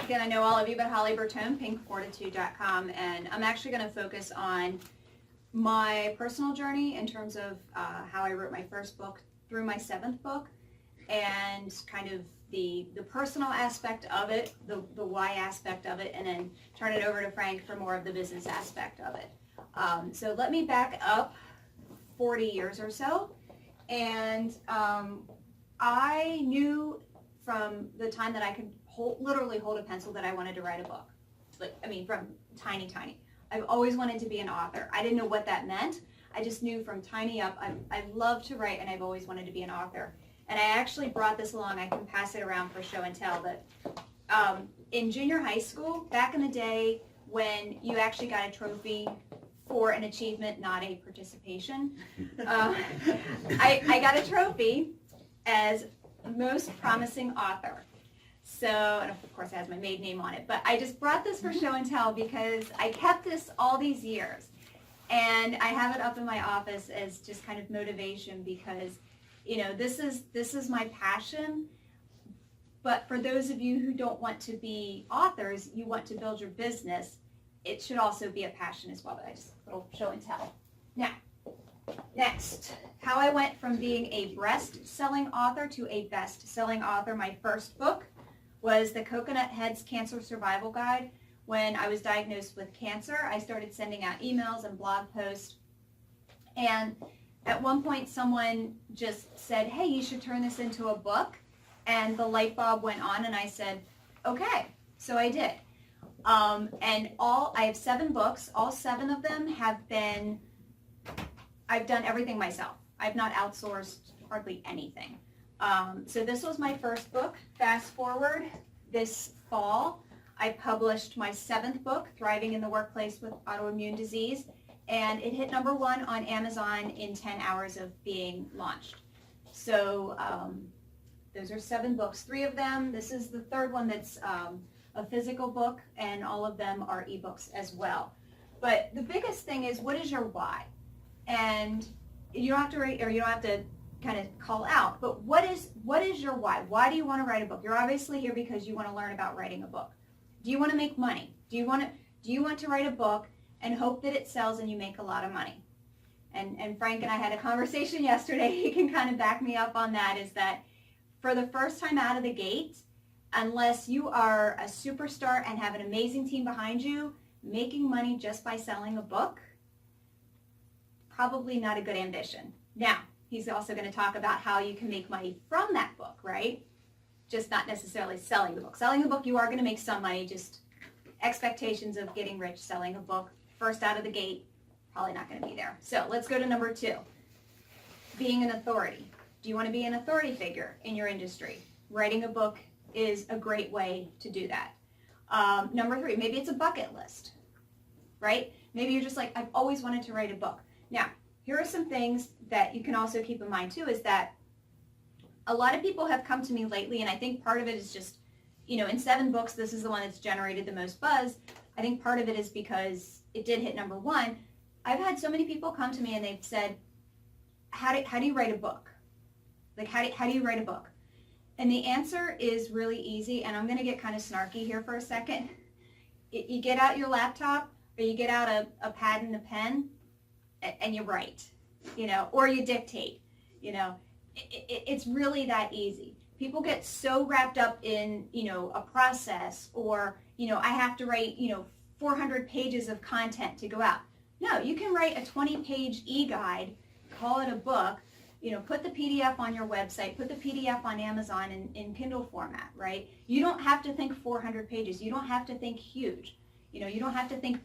Again, I know all of you, but Holly Bertone, pinkfortitude.com, and I'm actually going to focus on my personal journey in terms of how I wrote my first book through my 7th book, and kind of the personal aspect of it, the why aspect of it, and then turn it over to Frank for more of the business aspect of it. So let me back up 40 years or so, and I knew from the time that I could literally hold a pencil that I wanted to write a book. From tiny. I've always wanted to be an author. I didn't know what that meant. I just knew from tiny up, I love to write, and I've always wanted to be an author. And I actually brought this along. I can pass it around for show and tell. But in junior high school, back in the day when you actually got a trophy for an achievement, not a participation, I got a trophy as most promising author. So, and of course it has my maiden name on it, but I just brought this for show and tell because I kept this all these years. And I have it up in my office as just kind of motivation because, you know, this is my passion. But for those of you who don't want to be authors, you want to build your business, it should also be a passion as well. But I just a little show and tell. Now, next, how I went from being a breast-selling author to a best-selling author. My first book was the Coconut Heads Cancer Survival Guide. When I was diagnosed with cancer, I started sending out emails and blog posts. And at one point, someone just said, hey, you should turn this into a book. And the light bulb went on, and I said, okay. So I did. And I have 7 books. All 7 of them have been, I've done everything myself. I've not outsourced hardly anything. So this was my first book. Fast forward this fall, I published my 7th book, Thriving in the Workplace with Autoimmune Disease, and it hit #1 on Amazon in 10 hours of being launched. So those are 7 books. 3 of them, this is the 3rd one that's a physical book, and all of them are ebooks as well. But the biggest thing is, what is your why? And you don't have to write, or you don't have to kind of call out, but what is your why? Why do you want to write a book? You're obviously here because you want to learn about writing a book. Do you want to make money? Do you want to write a book and hope that it sells and you make a lot of money? And Frank and I had a conversation yesterday. He can kind of back me up on that, is that for the first time out of the gate, unless you are a superstar and have an amazing team behind you, making money just by selling a book, probably not a good ambition. Now, he's also going to talk about how you can make money from that book, right? Just not necessarily selling the book. Selling the book, you are going to make some money, just expectations of getting rich selling a book first out of the gate, probably not going to be there. So let's go to number 2, being an authority. Do you want to be an authority figure in your industry? Writing a book is a great way to do that. Number 3, maybe it's a bucket list, right? Maybe you're just like, I've always wanted to write a book. Now, here are some things that you can also keep in mind too, is that a lot of people have come to me lately, and I think part of it is just, you know, in 7 books, this is the one that's generated the most buzz. I think part of it is because it did hit #1. I've had so many people come to me and they've said, how do you write a book? Like, how do you write a book? And the answer is really easy, and I'm going to get kind of snarky here for a second. You get out your laptop, or you get out a pad and a pen, and you write, you know, or you dictate, you know. It's really that easy. People get so wrapped up in, you know, a process, or, you know, I have to write, you know, 400 pages of content to go out. No, you can write a 20-page e-guide, call it a book, you know, put the PDF on your website, put the PDF on Amazon in Kindle format, right? You don't have to think 400 pages. You don't have to think huge. You know, you don't have to think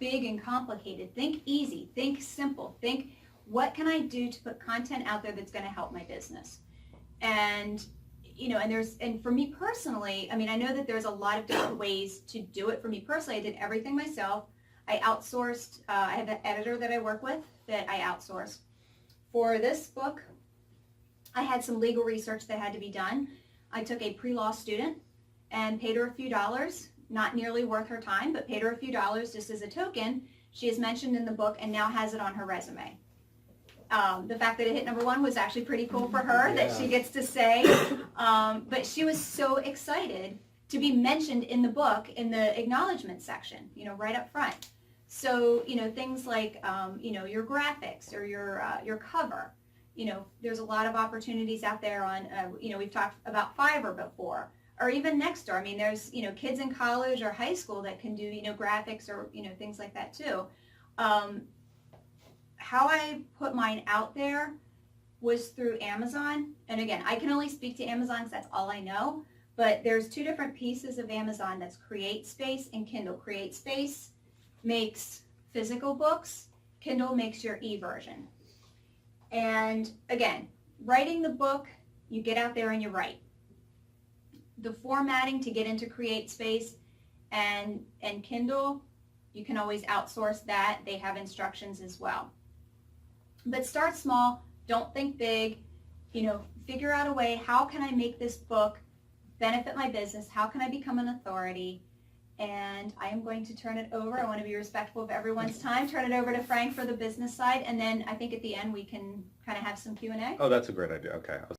big and complicated. Think easy, think simple, think, what can I do to put content out there that's going to help my business? And, you know, and for me personally, I mean, I know that there's a lot of different ways to do it. For me personally, I did everything myself. I outsourced. I have an editor that I work with that I outsource. For this book, I had some legal research that had to be done. I took a pre-law student and paid her a few dollars, not nearly worth her time, but paid her a few dollars just as a token. She is mentioned in the book and now has it on her resume. The fact that it hit #1 was actually pretty cool for her, that she gets to say. But she was so excited to be mentioned in the book in the acknowledgement section, right up front. So, things like, your graphics or your cover, there's a lot of opportunities out there on, we've talked about Fiverr before, or even Nextdoor. I mean, there's, kids in college or high school that can do, graphics or, things like that too. How I put mine out there was through Amazon. And again, I can only speak to Amazon because that's all I know. But there's two different pieces of Amazon. That's CreateSpace and Kindle. CreateSpace makes physical books. Kindle makes your e-version. And again, writing the book, you get out there and you write. The formatting to get into CreateSpace and Kindle, you can always outsource that. They have instructions as well. But start small. Don't think big. Figure out a way. How can I make this book benefit my business? How can I become an authority? And I am going to turn it over. I want to be respectful of everyone's time. Turn it over to Frank for the business side, and then I think at the end we can kind of have some Q&A. Oh, that's a great idea. Okay.